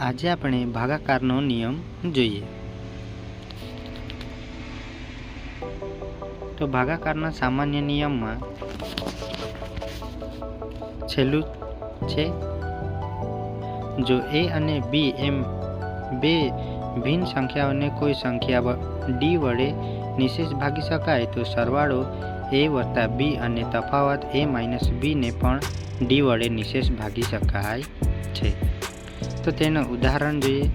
આજે આપણે ભાગાકારનો નિયમ જોઈએ। તો ભાગાકારના સામાન્ય નિયમમાં છેલ્લું છે, જો a અને b એમ બે ભિન્ન સંખ્યાઓને કોઈ સંખ્યા d વડે નિશેષ ભાગી શકાય તો સરવાળો a વત્તા b અને તફાવત a માઇનસ b ને પણ d વડે નિશેષ ભાગી શકાય છે। તો તેનું ઉદાહરણ જોઈએ।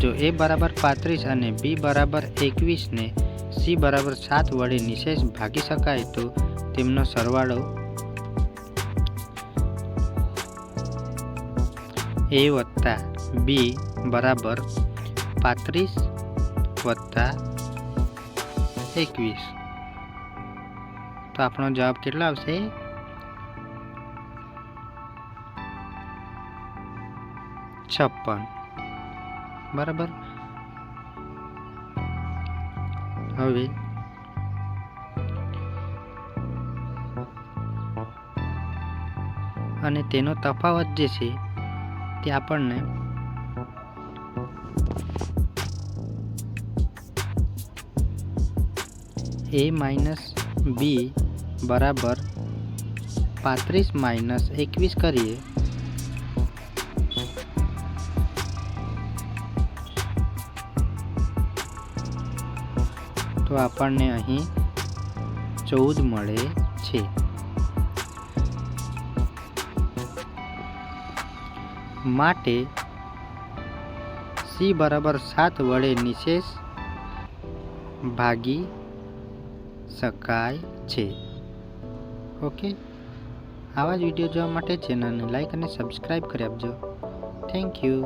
જો a બરાબર 35 અને b બરાબર 21 ને c બરાબર 7 વડે નિશેષ ભાગી શકાય તો તેમનો સરવાળો a વત્તા b બરાબર 35 વત્તા 21। તો આપણો જવાબ કેટલો આવશે? 56 બરાબર। હવે અને તેનો તફાવત જે છે તે આપણને a માઇનસ b બરાબર 35 માઇનસ 21 કરીએ તો આપણને અહીં 14 મળે છે। માટે c બરાબર 7 વડે નિશેષ ભાગી શકાય છે। ઓકે, આવા જ વિડીયો જોવા માટે ચેનલને લાઈક અને સબસ્ક્રાઈબ કરી આપજો। Thank you.